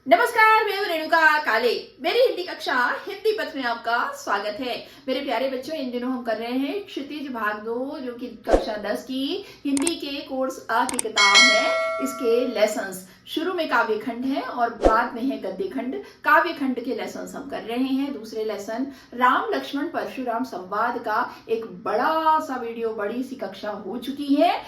नमस्कार, मैं हूं रेणुका काले। मेरी हिंदी कक्षा हिंदी पथ में आपका स्वागत है। मेरे प्यारे बच्चों, इन दिनों हम कर रहे हैं क्षितिज भाग 2 जो कि कक्षा 10 की हिंदी के कोर्स आ की किताब है। इसके लेसन्स शुरू में काव्य खंड है और बाद में है गद्य खंड। काव्य खंड के लेसन्स हम कर रहे हैं। दूसरे लेसन राम लक्ष्मण परशुराम संवाद का एक बड़ा सा वीडियो, बड़ी सी कक्षा हो चुकी है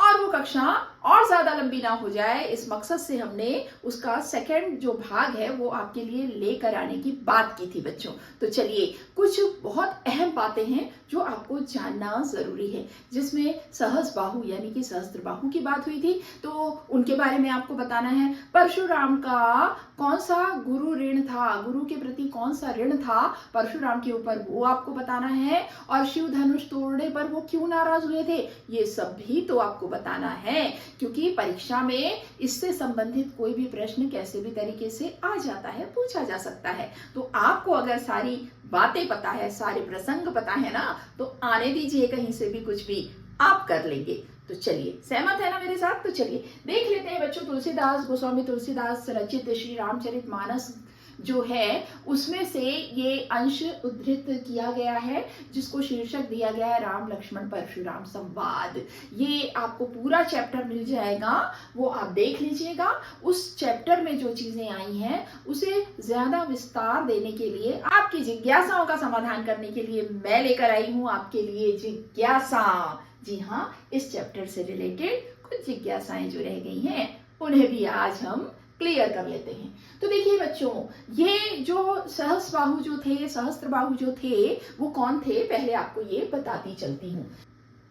और वो कक्षा और ज्यादा लंबी ना हो जाए, इस मकसद से हमने उसका सेकंड जो भाग है वो आपके लिए लेकर आने की बात की थी बच्चों। तो चलिए, कुछ बहुत अहम बातें हैं जो आपको जानना जरूरी है। जिसमें सहस बाहु यानी कि सहस्त्र बाहु की बात हुई थी, तो उनके बारे में आपको बताना है। परशुराम का कौन सा गुरु ऋण था, गुरु के प्रति कौन सा ऋण था परशुराम के ऊपर, वो आपको बताना है। और शिव धनुष तोड़ने पर वो क्यों नाराज हुए थे, ये सब भी तो आपको बताना है, क्योंकि परीक्षा में इससे संबंधित कोई भी प्रश्न कैसे भी तरीके से आ जाता है, पूछा जा सकता है। तो आपको अगर सारी बातें पता है, सारे प्रसंग पता है ना, तो आने दीजिए, कहीं से भी कुछ भी आप कर लेंगे। तो चलिए, सहमत है ना मेरे साथ? तो चलिए देख लेते हैं बच्चों, तुलसीदास गोस्वामी तुलसीदास रचित श्री रामचरितमानस जो है उसमें से ये अंश उद्धृत किया गया है, जिसको शीर्षक दिया गया है राम लक्ष्मण परशुराम संवाद। ये आपको पूरा चैप्टर मिल जाएगा, वो आप देख लीजिएगा। उस चैप्टर में जो चीजें आई हैं उसे ज्यादा विस्तार देने के लिए, आपकी जिज्ञासाओं का समाधान करने के लिए मैं लेकर आई हूं आपके लिए जिज्ञासा। जी हाँ, इस चैप्टर से रिलेटेड कुछ जिज्ञासाएं जो रह गई हैं उन्हें भी आज हम क्लियर कर लेते हैं। तो देखिए बच्चों, ये जो सहस्त्रबाहु जो थे, सहस्त्रबाहु जो थे, वो कौन थे, पहले आपको ये बताती चलती हूँ।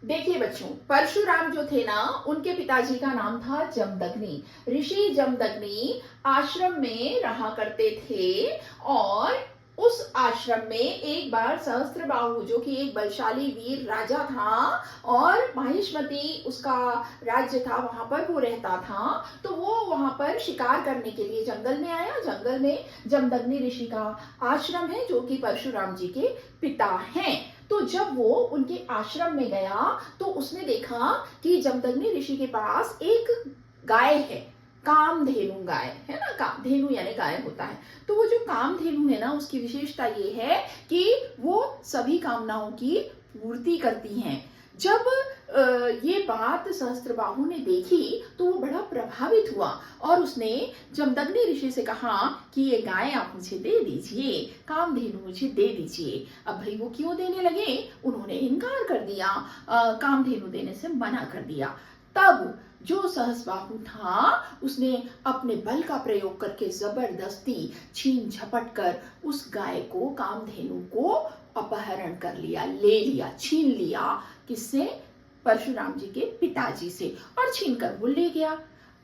देखिए बच्चों, परशुराम जो थे ना, उनके पिताजी का नाम था जमदग्नि। ऋषि जमदग्नि आश्रम में रहा करते थे और उस आश्रम में एक बार सहस्त्रबाहु जो कि एक बलशाली वीर राजा था और माहिष्मती उसका राज्य था, वहां पर वो रहता था। तो वो वहां पर शिकार करने के लिए जंगल में आया। जंगल में जमदग्नि ऋषि का आश्रम है जो कि परशुराम जी के पिता हैं। तो जब वो उनके आश्रम में गया तो उसने देखा कि जमदग्नि ऋषि के पास एक गाय है, कामधेनु गाय है ना। कामधेनु यानी गाय होता है। तो वो जो कामधेनु है ना, उसकी विशेषता ये है कि वो सभी कामनाओं की पूर्ति करती हैं। जब ये बात सहस्त्रबाहु ने देखी तो वो बड़ा प्रभावित हुआ और उसने जमदग्नि ऋषि से कहा कि ये गाय आप मुझे दे दीजिए, कामधेनु मुझे दे दीजिए। अब भाई वो क्यों देने लगे, उन्होंने इनकार कर दिया, कामधेनु देने से मना कर दिया। तब जो सहस्त्रबाहु था उसने अपने बल का प्रयोग करके जबरदस्ती छीन झपट कर उस गाय को, कामधेनु को अपहरण कर लिया, ले लिया, छीन लिया। किससे? परशुराम जी के पिताजी से। और छीन कर वो ले गया।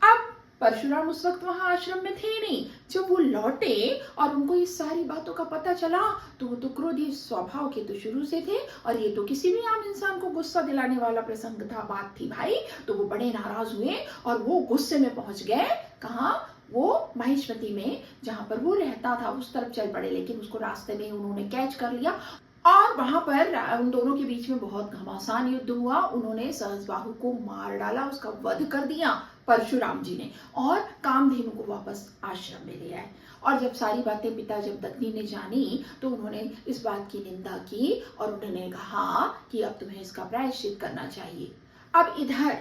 अब परशुराम उस वक्त वहां आश्रम में थे नहीं। जब वो लौटे और उनको इस सारी बातों का पता चला तो वो तो क्रोधी स्वभाव के तो शुरू से थे, और ये तो किसी भी आम इंसान को गुस्सा दिलाने वाला प्रसंग था, बात थी भाई। तो वो बड़े नाराज हुए और वो गुस्से में पहुंच गए। कहाँ? वो माहिष्मती में, जहां पर वो रहता था, उस तरफ चल पड़े। लेकिन उसको रास्ते में उन्होंने कैच कर लिया और वहां पर उन दोनों के बीच में बहुत घमासान युद्ध हुआ। उन्होंने सहस्त्रबाहु को मार डाला, उसका वध कर दिया परशुराम जी ने, और कामधेनु को वापस आश्रम में ले आए। और जब सारी बातें पिता जमदग्नि ने जानी तो उन्होंने इस बात की निंदा की और उन्होंने कहा कि अब तुम्हें इसका प्रायश्चित करना चाहिए। अब इधर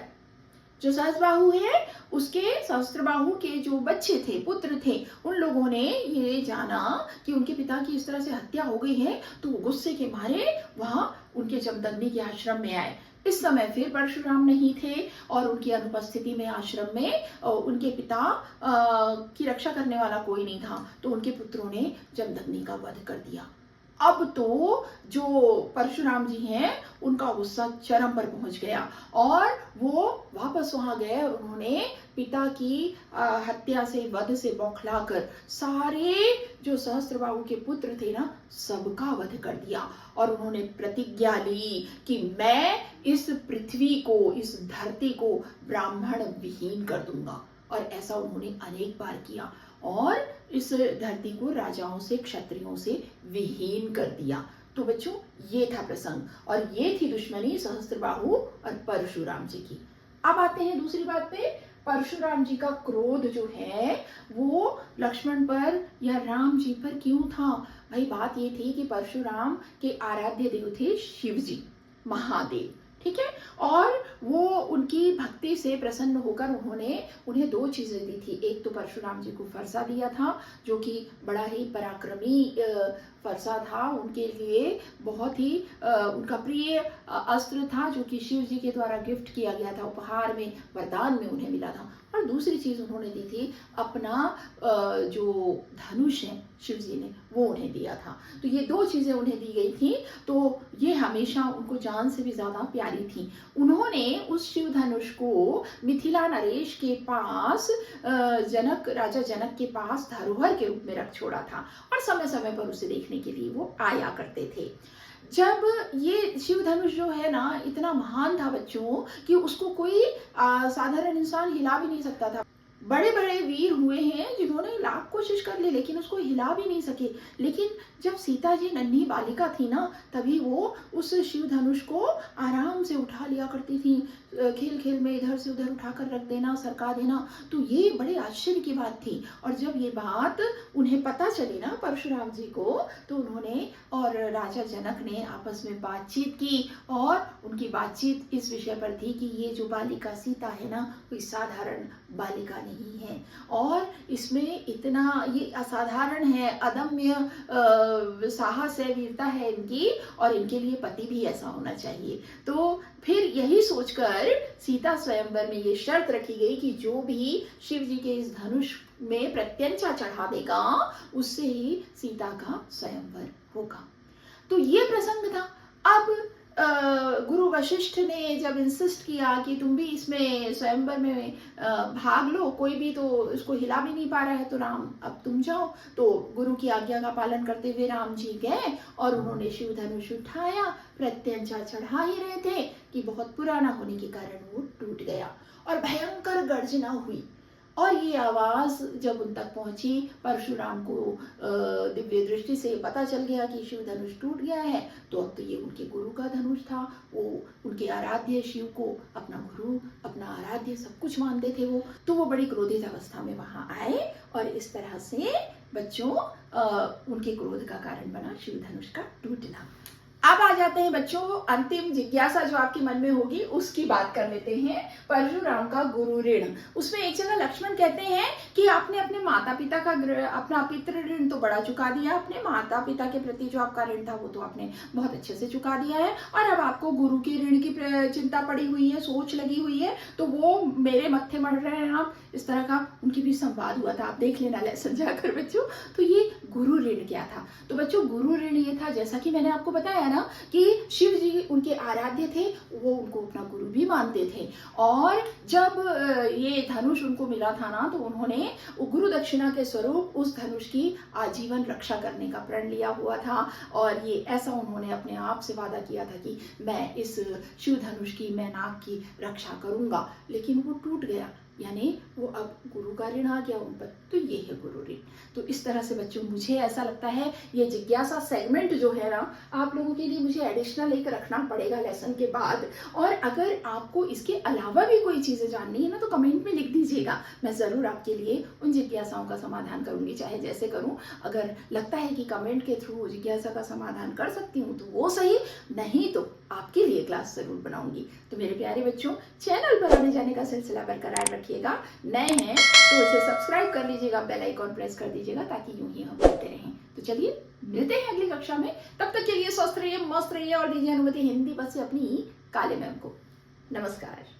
जो सहस्त्रबाहु है, उसके सहस्त्रबाहु के जो बच्चे थे, पुत्र थे, उन लोगों ने ये जाना कि उनके पिता की इस तरह से हत्या हो गई है, तो वो गुस्से के मारे वहां उनके जमदग्नि के आश्रम में आए। इस समय फिर परशुराम नहीं थे और उनकी अनुपस्थिति में आश्रम में उनके पिता की रक्षा करने वाला कोई नहीं था। तो उनके पुत्रों ने जमदग्नि का वध कर दिया। अब तो जो परशुराम जी हैं उनका गुस्सा चरम पर पहुंच गया और वो वापस वहां गए और उन्होंने पिता की हत्या से, वध से बौखलाकर सारे जो सहस्त्रबाहु के पुत्र थे ना, सबका वध कर दिया। और उन्होंने प्रतिज्ञा ली कि मैं इस पृथ्वी को, इस धरती को ब्राह्मण विहीन कर दूंगा। और ऐसा उन्होंने अनेक बार किया और इस धरती को राजाओं से, क्षत्रियों से विहीन कर दिया। तो बच्चों, ये था प्रसंग और ये थी दुश्मनी सहस्त्रबाहु और परशुराम जी की। अब आते हैं दूसरी बात पे। परशुराम जी का क्रोध जो है वो लक्ष्मण पर या राम जी पर क्यों था? भाई बात ये थी कि परशुराम के आराध्य देव थे शिव जी, महादेव, ठीक है। और वो उनकी भक्ति से प्रसन्न होकर उन्होंने उन्हें दो चीजें दी थी। एक तो परशुराम जी को फरसा दिया था, जो कि बड़ा ही पराक्रमी फरसा था, उनके लिए बहुत ही उनका प्रिय अस्त्र था, जो कि शिव जी के द्वारा गिफ्ट किया गया था, उपहार में, वरदान में उन्हें मिला था। और दूसरी चीज उन्होंने दी थी अपना जो धनुष है शिव जी ने, वो उन्हें दिया था। तो ये दो चीजें उन्हें दी गई थी, तो ये हमेशा उनको जान से भी ज्यादा प्यारी थी। उन्होंने उस शिव धनुष को मिथिला नरेश के पास राजा जनक के पास धरोहर के रूप में रख छोड़ा था, और समय समय पर उसे देखने के लिए वो आया करते थे। जब ये शिव धनुष जो है ना, इतना महान था बच्चों कि उसको कोई साधारण इंसान हिला भी नहीं सकता था। बड़े बड़े वीर हुए हैं जिन्होंने लाख कोशिश कर ली, लेकिन उसको हिला भी नहीं सके। लेकिन जब सीता जी नन्ही बालिका थी ना, तभी वो उस शिव धनुष को आराम से उठा लिया करती थी, खेल खेल में इधर से उधर उठाकर रख देना, सरका देना। तो ये बड़े आश्चर्य की बात थी। और जब ये बात उन्हें पता चली ना परशुराम जी को, तो उन्होंने और राजा जनक ने आपस में बातचीत की, और उनकी बातचीत इस विषय पर थी कि ये जो बालिका सीता है ना, कोई साधारण बालिका नहीं है, और इसमें इतना ये असाधारण है, अदम्य साहस है, वीरता है इनकी, और इनके लिए पति भी ऐसा होना चाहिए। तो फिर यही सोचकर सीता स्वयंवर में ये शर्त रखी गई कि जो भी शिव जी के इस धनुष में प्रत्यंचा चढ़ा देगा, उससे ही सीता का स्वयंवर होगा। तो ये प्रसंग था। अब गुरु वशिष्ठ ने जब इंसिस्ट किया कि तुम भी इसमें स्वयंवर में भाग लो, कोई भी तो इसको हिला भी नहीं पा रहा है, तो राम अब तुम जाओ। तो गुरु की आज्ञा का पालन करते हुए राम जी गए, और उन्होंने शिव धनुष उठाया। प्रत्यंचा चढ़ा ही रहे थे कि बहुत पुराना होने के कारण वो टूट गया, और भयंकर गर्जना हुई। और ये आवाज जब उन तक पहुंची, परशुराम को दिव्य दृष्टि से पता चल गया कि शिव धनुष टूट गया है। तो अब तो ये उनके गुरु का धनुष था, वो उनके आराध्य शिव को अपना गुरु, अपना आराध्य सब कुछ मानते थे वो। तो वो बड़ी क्रोधित अवस्था में वहां आए, और इस तरह से बच्चों उनके क्रोध का कारण बना शिव धनुष का टूटना। अब आ जाते हैं बच्चों, अंतिम जिज्ञासा जो आपके मन में होगी उसकी बात कर लेते हैं। परशुराम का गुरु ऋण। उसमें एक जगह लक्ष्मण कहते हैं कि आपने अपने माता पिता का अपना पितृ ऋण तो बड़ा चुका दिया, अपने माता पिता के प्रति जो आपका ऋण था वो तो आपने बहुत अच्छे से चुका दिया है, और अब आपको गुरु के ऋण की चिंता पड़ी हुई है, सोच लगी हुई है, तो वो मेरे मत्थे मर रहे हैं आप। इस तरह का उनके बीच संवाद हुआ था, आप देख लेना लेसन जाकर बच्चों। तो ये गुरु ऋण क्या था? तो बच्चों गुरु ऋण ये था, जैसा कि मैंने आपको बताया ना, कि शिव जी उनके आराध्य थे, वो उनको अपना गुरु भी मानते थे। और जब ये धनुष उनको मिला था ना, तो उन्होंने गुरु दक्षिणा के स्वरूप उस धनुष की आजीवन रक्षा करने का प्रण लिया हुआ था। और ये ऐसा उन्होंने अपने आप से वादा किया था कि मैं इस शिव धनुष की, मैं नाग की रक्षा करूंगा। लेकिन वो टूट गया, यानी वो अब गुरु का ऋण आ गया उन पर। तो ये है गुरु ऋण। तो इस तरह से बच्चों मुझे ऐसा लगता है ये जिज्ञासा सेगमेंट जो है ना, आप लोगों के लिए मुझे एडिशनल एक रखना पड़ेगा लेसन के बाद। और अगर आपको इसके अलावा भी कोई चीजें जाननी है ना, तो कमेंट में लिख दीजिएगा, मैं जरूर आपके लिए उन जिज्ञासाओं का समाधान करूंगी, चाहे जैसे करूं। अगर लगता है कि कमेंट के थ्रू जिज्ञासा का समाधान कर सकती हूँ तो वो सही, नहीं तो आपके लिए क्लास जरूर बनाऊंगी। तो मेरे प्यारे बच्चों, चैनल पर आने जाने का सिलसिला बरकरार रखिएगा। नए हैं तो इसे सब्सक्राइब कर लीजिएगा, बेल आइकॉन प्रेस कर दीजिएगा, ताकि यूं ही हम मिलते रहें। तो चलिए मिलते हैं अगली कक्षा में। तब तक के लिए स्वस्थ रहिए, मस्त रहिए, और दीजिए अनुमति हिंदी बस से अपनी काले मैम को। नमस्कार।